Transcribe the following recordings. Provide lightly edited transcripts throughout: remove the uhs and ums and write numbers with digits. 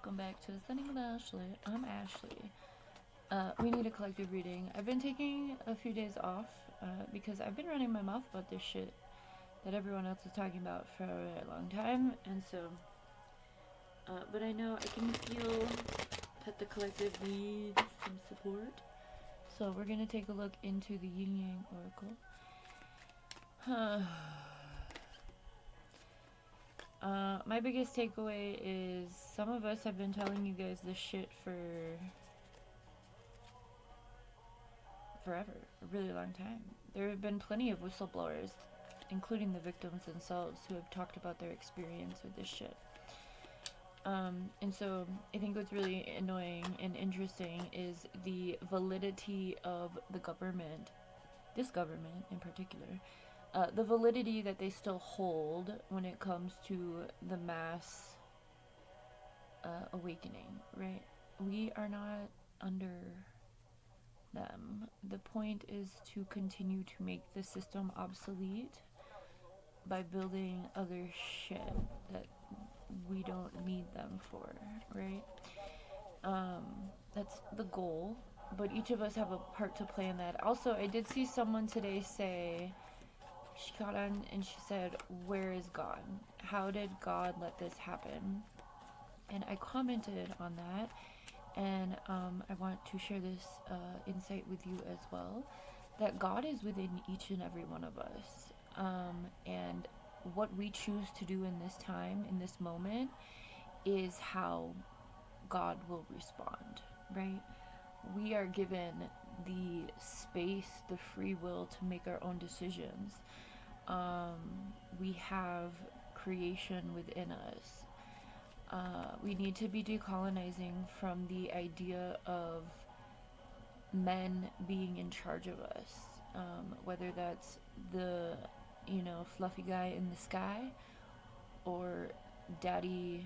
welcome back to Ascending with Ashley. I'm Ashley. We need a collective reading. I've been taking a few days off because I've been running my mouth about this shit that everyone else is talking about for a very long time, and so, but I know I can feel that the collective needs some support. So we're gonna take a look into the Yin Yang Oracle. My biggest takeaway is some of us have been telling you guys this shit for forever, a really long time. There have been plenty of whistleblowers, including the victims themselves, who have talked about their experience with this shit. And so I think what's really annoying and interesting is the validity of the government, this government in particular, the validity that they still hold when it comes to the mass awakening, right? We are not under them. The point is to continue to make the system obsolete by building other shit that we don't need them for, right? That's the goal, but each of us have a part to play in that. Also, I did see someone today say, she got on and she said, "Where is God? How did God let this happen?" And I commented on that, and I want to share this insight with you as well, that God is within each and every one of us. And what we choose to do in this time, in this moment, is how God will respond, right? We are given the space, the free will to make our own decisions. We have creation within us. We need to be decolonizing from the idea of men being in charge of us, whether that's the, fluffy guy in the sky or daddy.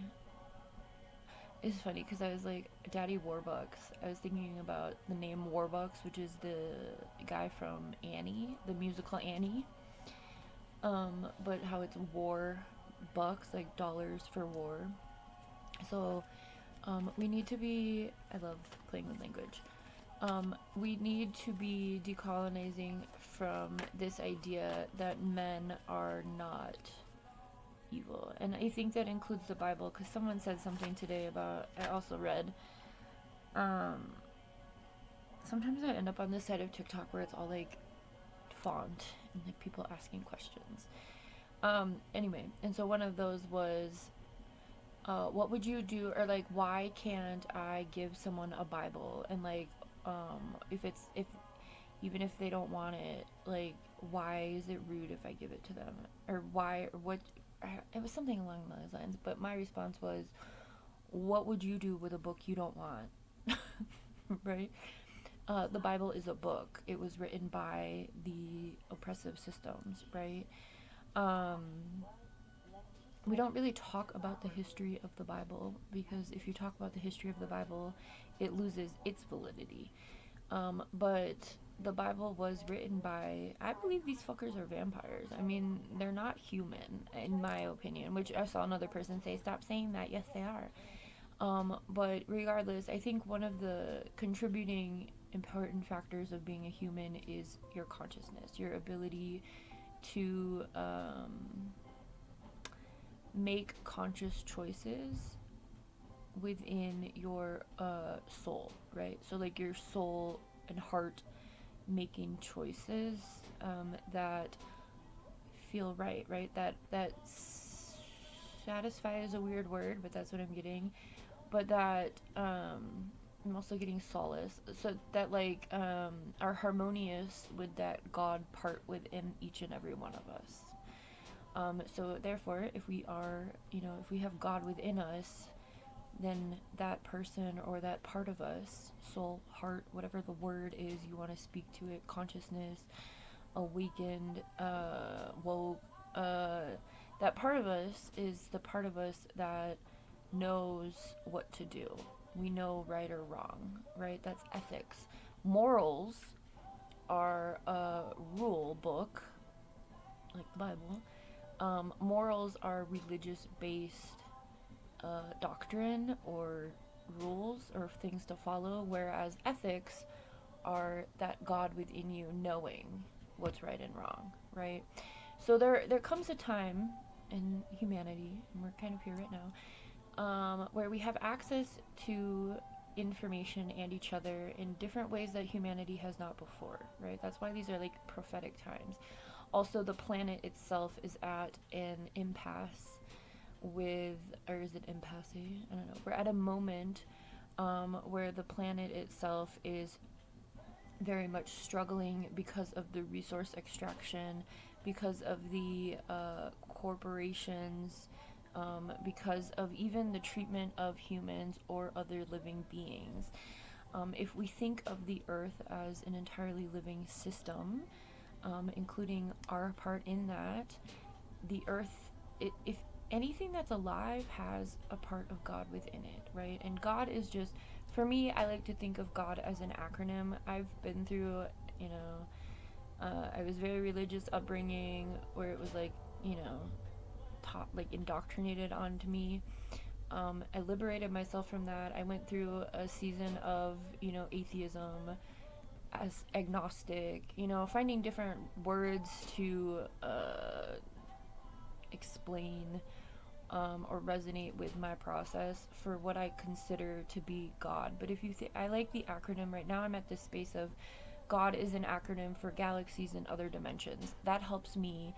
It's funny because I was like, Daddy Warbucks. I was thinking about the name Warbucks, which is the guy from Annie, the musical Annie. But how it's war bucks, like dollars for war. So, we need to be, I love playing with language. We need to be decolonizing from this idea that men are not evil. And I think that includes the Bible, because someone said something today about, I also read, sometimes I end up on this side of TikTok where it's all like font and like people asking questions. Anyway, and so one of those was, what would you do, or like, why can't I give someone a Bible? And like, if even if they don't want it, like, why is it rude if I give it to them? Or why, or what, it was something along those lines. But my response was, what would you do with a book you don't want? Right? The Bible is a book. It was written by the oppressive systems, right? We don't really talk about the history of the Bible, because if you talk about the history of the Bible, it loses its validity. But the Bible was written by, I believe these fuckers are vampires. I mean, they're not human, in my opinion, which I saw another person say, stop saying that. Yes, they are. But regardless, I think one of the contributing important factors of being a human is your consciousness, your ability to make conscious choices within your soul, right? So like your soul and heart making choices that feel right, right? That satisfy is a weird word, but that's what I'm getting. But that I'm also getting solace. So that like are harmonious with that God part within each and every one of us. So therefore, if we are, if we have God within us, then that person or that part of us, soul, heart, whatever the word is you want to speak to it, consciousness, awakened, woke, that part of us is the part of us that knows what to do. We know right or wrong, right? That's ethics. Morals are a rule book, like the Bible. Morals are religious based doctrine or rules or things to follow, whereas ethics are that God within you knowing what's right and wrong, right? So there comes a time in humanity, and we're kind of here right now, where we have access to information and each other in different ways that humanity has not before, right? That's why these are like prophetic times. Also, the planet itself is at an impasse with, or is it impasse? I don't know. We're at a moment where the planet itself is very much struggling because of the resource extraction, because of the corporations, because of even the treatment of humans or other living beings. If we think of the earth as an entirely living system, including our part in that, the earth, if anything that's alive has a part of God within it, right? And God is just, for me, I like to think of God as an acronym. I've been through, you know, I was very religious upbringing where it was like, you know, taught, like indoctrinated onto me. I liberated myself from that. I went through a season of, you know, atheism, as agnostic, you know, finding different words to explain or resonate with my process for what I consider to be God. But if you I like the acronym right now, I'm at this space of God is an acronym for galaxies and other dimensions. That helps me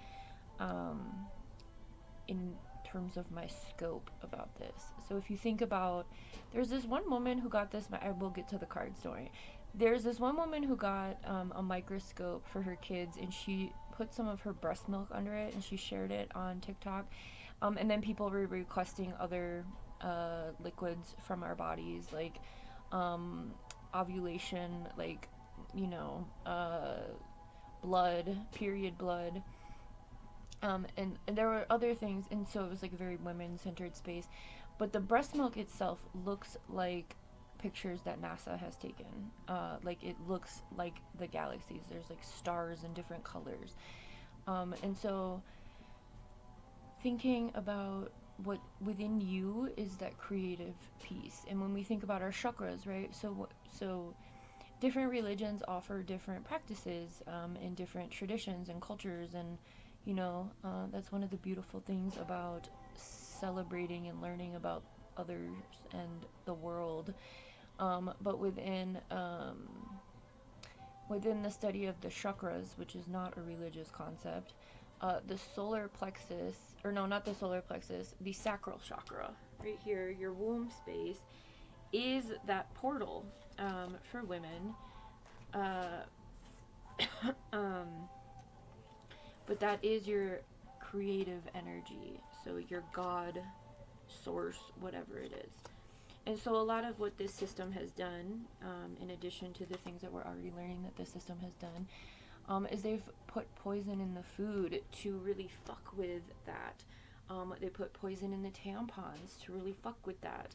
in terms of my scope about this. So if you think about, there's this one woman who got this, I will get to the card story. There's this one woman who got a microscope for her kids, and she put some of her breast milk under it, and she shared it on TikTok. And then people were requesting other liquids from our bodies, like ovulation, like, you know, blood, period blood. And there were other things, and so it was like a very women-centered space. But the breast milk itself looks like pictures that NASA has taken. Like it looks like the galaxies. There's like stars in different colors. And so thinking about what within you is that creative piece. And when we think about our chakras, right? So different religions offer different practices and different traditions and cultures, and you know, that's one of the beautiful things about celebrating and learning about others and the world. But within the study of the chakras, which is not a religious concept, the solar plexus, or no, not the solar plexus, the sacral chakra, right here, your womb space, is that portal for women. But that is your creative energy, so your God, source, whatever it is. And so a lot of what this system has done, in addition to the things that we're already learning that the system has done, is they've put poison in the food to really fuck with that. They put poison in the tampons to really fuck with that.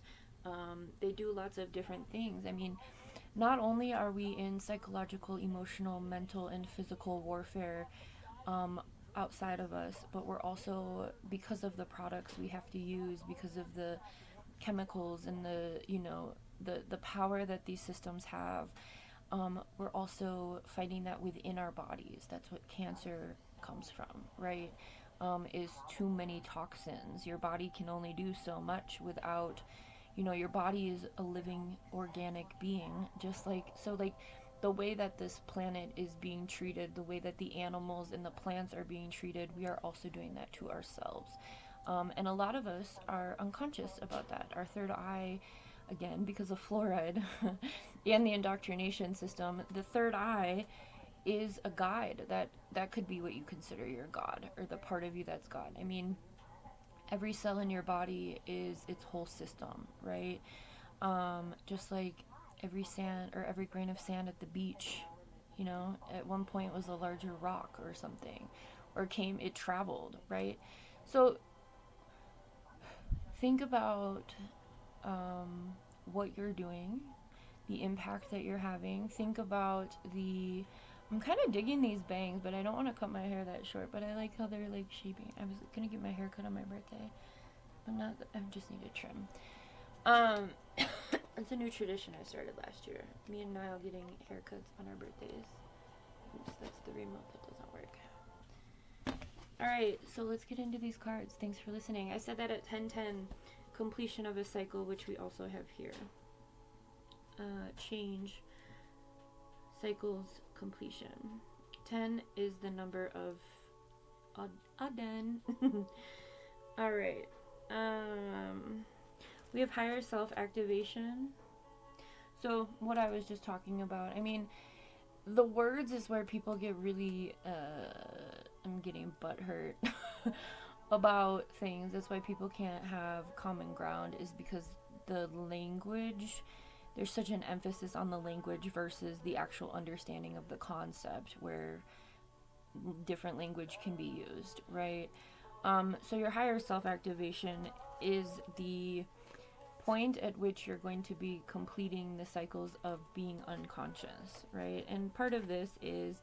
They do lots of different things. I mean, not only are we in psychological, emotional, mental, and physical warfare outside of us, but we're also, because of the products we have to use, because of the chemicals and the, you know, the power that these systems have, we're also fighting that within our bodies. That's what cancer comes from, right? Is too many toxins. Your body can only do so much without, you know, your body is a living organic being, just like, so like the way that this planet is being treated, the way that the animals and the plants are being treated, we are also doing that to ourselves. And a lot of us are unconscious about that. Our third eye, again, because of fluoride and the indoctrination system, the third eye is a guide. That could be what you consider your God, or the part of you that's God. I mean, every cell in your body is its whole system, right? Just like every sand or every grain of sand at the beach, you know, at one point was a larger rock or something, or it traveled, right? So think about what you're doing, the impact that you're having. Think about I'm kind of digging these bangs, but I don't want to cut my hair that short, but I like how they're like shaping. I was gonna get my hair cut on my birthday, I just need to trim. It's a new tradition I started last year. Me and Niall getting haircuts on our birthdays. Oops, that's the remote that doesn't work. Alright, so let's get into these cards. Thanks for listening. I said that at 10:10, completion of a cycle, which we also have here. Change, cycles, completion. 10 is the number of Aden. Alright. We have higher self-activation. So, what I was just talking about, I mean, the words is where people get really, I'm getting butthurt about things. That's why people can't have common ground, is because the language, there's such an emphasis on the language versus the actual understanding of the concept, where different language can be used, right? So your higher self-activation is the point at which you're going to be completing the cycles of being unconscious, right? And part of this is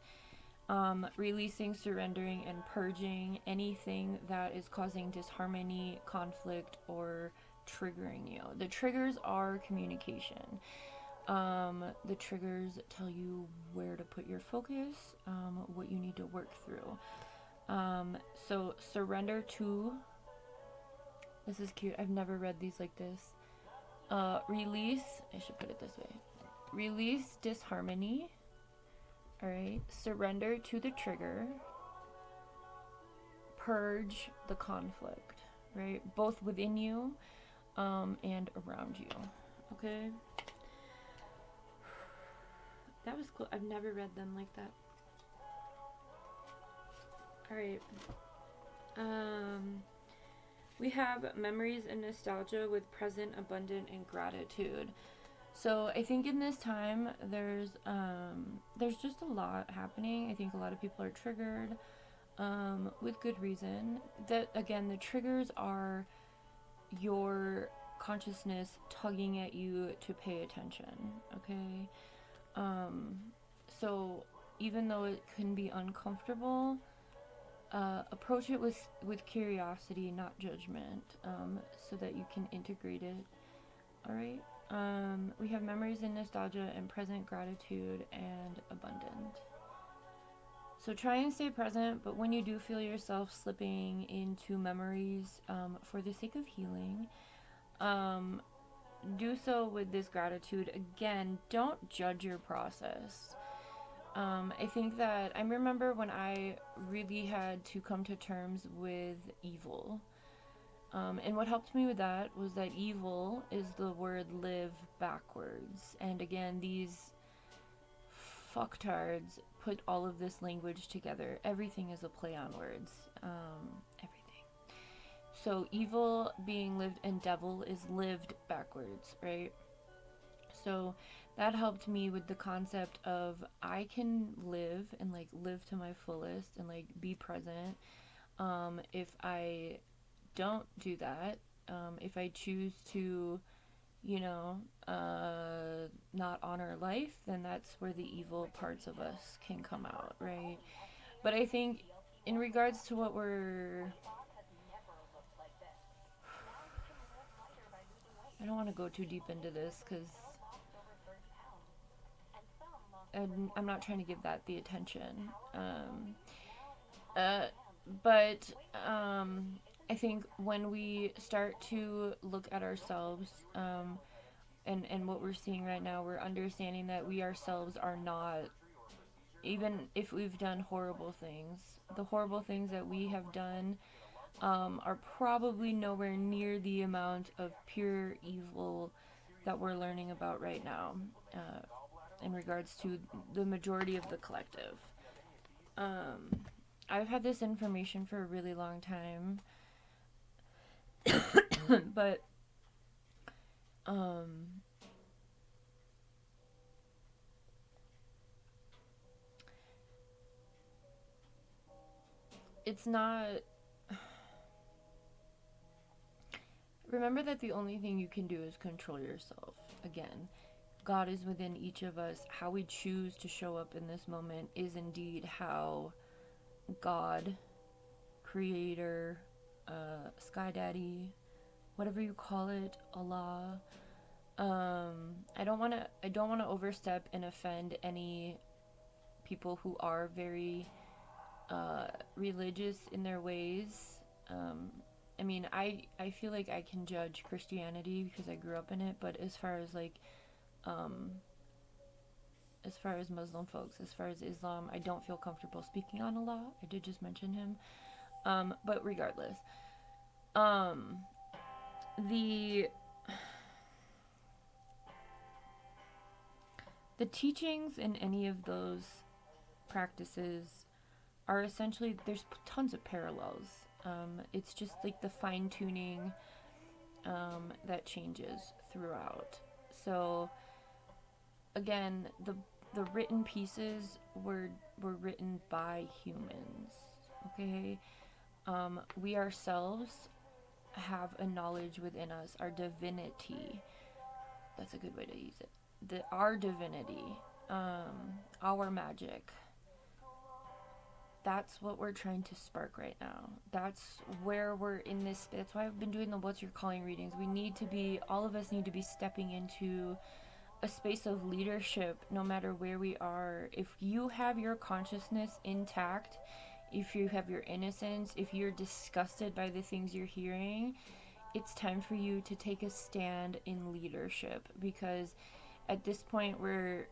releasing, surrendering, and purging anything that is causing disharmony, conflict, or triggering you. The triggers are communication. The triggers tell you where to put your focus, what you need to work through. So surrender to, this is cute, I've never read these like this. Release, I should put it this way. Release disharmony. Alright, surrender to the trigger. Purge the conflict, right? Both within you, and around you. Okay? That was cool. I've never read them like that. Alright. We have memories and nostalgia with present, abundant, and gratitude. So I think in this time there's just a lot happening. I think a lot of people are triggered, with good reason. That again, the triggers are your consciousness tugging at you to pay attention. Okay. So even though it can be uncomfortable, approach it with curiosity, not judgment, so that you can integrate it. Alright? We have memories and nostalgia and present, gratitude, and abundant. So try and stay present, but when you do feel yourself slipping into memories, for the sake of healing, do so with this gratitude. Again, don't judge your process. I think that I remember when I really had to come to terms with evil. And what helped me with that was that evil is the word live backwards. And again, these fucktards put all of this language together. Everything is a play on words. Everything. So evil being lived and devil is lived backwards, right? So that helped me with the concept of I can live and like live to my fullest and like be present. If I don't do that, if I choose to, not honor life, then that's where the evil parts of us can come out, right? But I think in regards to what I don't want to go too deep into this because I'm not trying to give that the attention. But I think when we start to look at ourselves, and what we're seeing right now, we're understanding that we ourselves are not, even if we've done horrible things, the horrible things that we have done are probably nowhere near the amount of pure evil that we're learning about right now, in regards to the majority of the collective. I've had this information for a really long time, but it's not. Remember that the only thing you can do is control yourself. Again, God is within each of us. How we choose to show up in this moment is indeed how God, Creator, Sky Daddy, whatever you call it, Allah. I don't want to overstep and offend any people who are very religious in their ways. I mean, I feel like I can judge Christianity because I grew up in it, but as far as like as far as Muslim folks, as far as Islam, I don't feel comfortable speaking on Allah. I did just mention him. But regardless, the teachings in any of those practices are essentially, there's tons of parallels. It's just like the fine tuning that changes throughout. So again, the written pieces were written by humans. Okay, we ourselves have a knowledge within us, our divinity. That's a good way to use it. Our divinity, our magic. That's what we're trying to spark right now. That's where we're in this. That's why I've been doing the What's Your Calling readings. All of us need to be stepping into a space of leadership no matter where we are. If you have your consciousness intact, if you have your innocence, if you're disgusted by the things you're hearing, it's time for you to take a stand in leadership, because at this point we're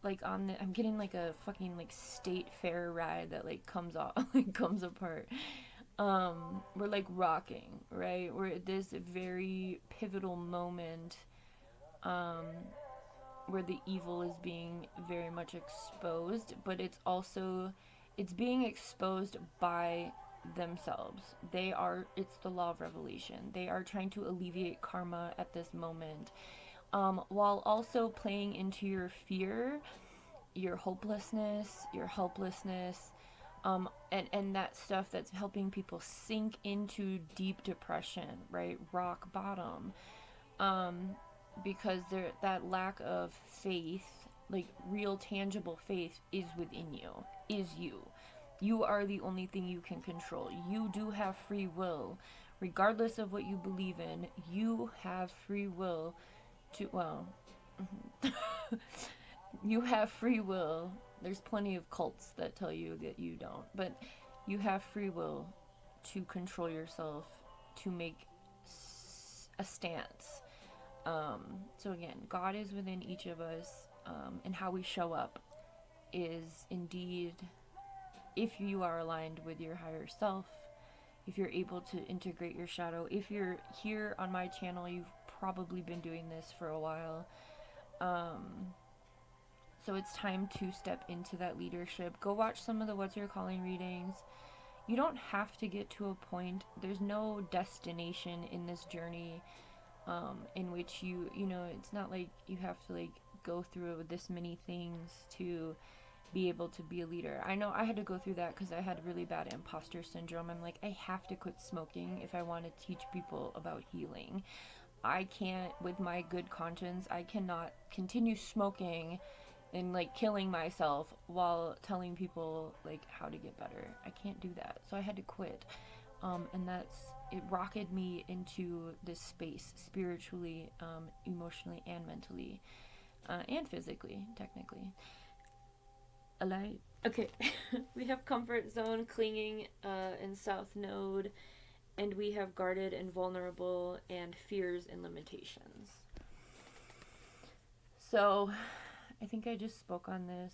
like on the, I'm getting like a fucking like state fair ride that like comes off like comes apart. We're like rocking, right? We're at this very pivotal moment where the evil is being very much exposed, but it's being exposed by themselves. It's the law of revelation. They are trying to alleviate karma at this moment, while also playing into your fear, your hopelessness, your helplessness, and that stuff that's helping people sink into deep depression, right? Rock bottom. Because that lack of faith, like real tangible faith, is within you, is you. You are the only thing you can control. You do have free will. Regardless of what you believe in, you have free will you have free will. There's plenty of cults that tell you that you don't, but you have free will to control yourself, to make a stance. So again, God is within each of us, and how we show up is indeed, if you are aligned with your higher self, if you're able to integrate your shadow. If you're here on my channel, you've probably been doing this for a while. So it's time to step into that leadership. Go watch some of the What's Your Calling readings. You don't have to get to a point. There's no destination in this journey in which you know, it's not like you have to like go through this many things to be able to be a leader. I know I had to go through that because I had really bad imposter syndrome. I'm like, I have to quit smoking if I want to teach people about healing. I can't, with my good conscience, I cannot continue smoking and like killing myself while telling people like how to get better. I can't do that. So I had to quit. And it rocketed me into this space spiritually, emotionally, and mentally, and physically, technically. Alive. Okay. We have comfort zone, clinging, and south node, and we have guarded and vulnerable, and fears and limitations. So I think I just spoke on this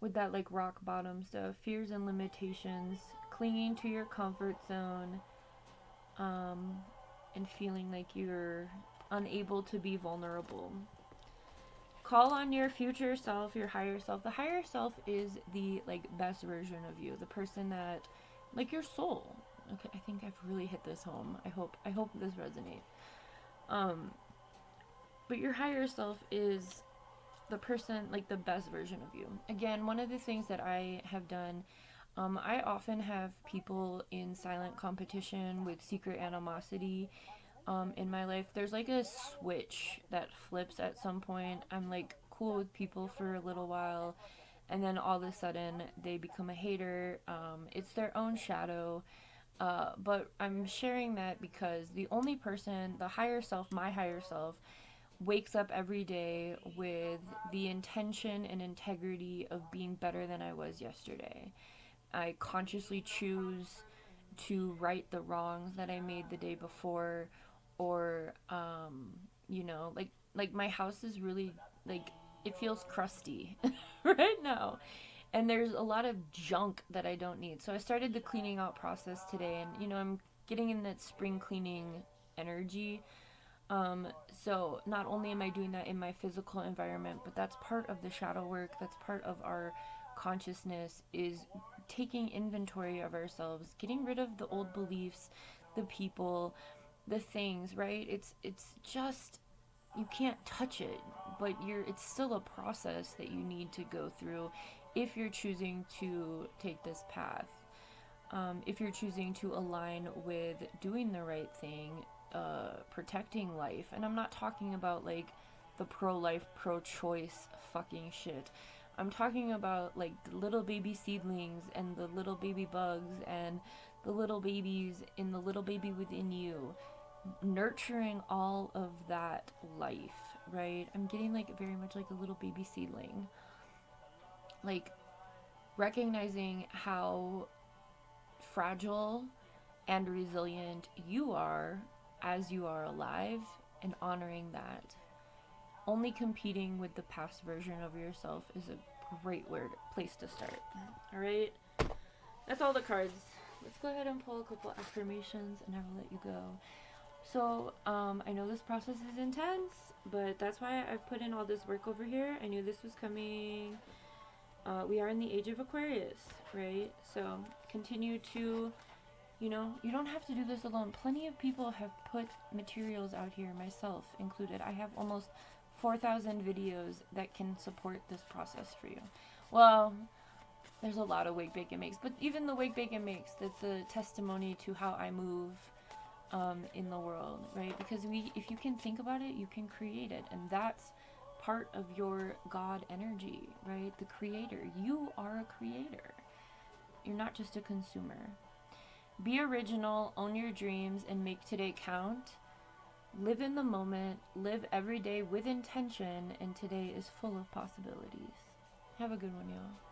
with that like rock bottom stuff. Fears and limitations, clinging to your comfort zone, and feeling like you're unable to be vulnerable. Call on your future self, your higher self. The higher self is the like best version of you, the person that, like, your soul. Okay, I think I've really hit this home. I hope this resonates. But your higher self is the person, like the best version of you. Again, one of the things that I have done, I often have people in silent competition with secret animosity in my life. There's like a switch that flips at some point. I'm like cool with people for a little while, and then all of a sudden they become a hater. It's their own shadow. But I'm sharing that because the only person, the higher self, my higher self, wakes up every day with the intention and integrity of being better than I was yesterday. I consciously choose to right the wrongs that I made the day before, or like my house is really like it feels crusty right now, and there's a lot of junk that I don't need. So I started the cleaning out process today, and I'm getting in that spring cleaning energy. So not only am I doing that in my physical environment, but that's part of the shadow work. That's part of our consciousness, is taking inventory of ourselves, getting rid of the old beliefs, the people, the things, right? It's just you can't touch it, but it's still a process that you need to go through if you're choosing to take this path. If you're choosing to align with doing the right thing, protecting life. And I'm not talking about like the pro-life, pro-choice fucking shit. I'm talking about like the little baby seedlings and the little baby bugs and the little babies in the little baby within you. Nurturing all of that life, right? I'm getting like very much like a little baby seedling. Like recognizing how fragile and resilient you are as you are alive, and honoring that. Only competing with the past version of yourself is a great place to start. All right, that's all the cards. Let's go ahead and pull a couple affirmations, and I will let you go. So I know this process is intense, but that's why I've put in all this work over here. I knew this was coming. We are in the age of Aquarius, right? So continue to, you don't have to do this alone. Plenty of people have put materials out here, myself included. I have almost 4,000 videos that can support this process for you. Well, there's a lot of Wake Bake and Makes, but even the Wake Bake and Makes, that's a testimony to how I move in the world, right? Because if you can think about it, you can create it, and that's part of your God energy, right? The creator. You are a creator. You're not just a consumer. Be original, own your dreams, and make today count. Live in the moment, live every day with intention, and today is full of possibilities. Have a good one, y'all.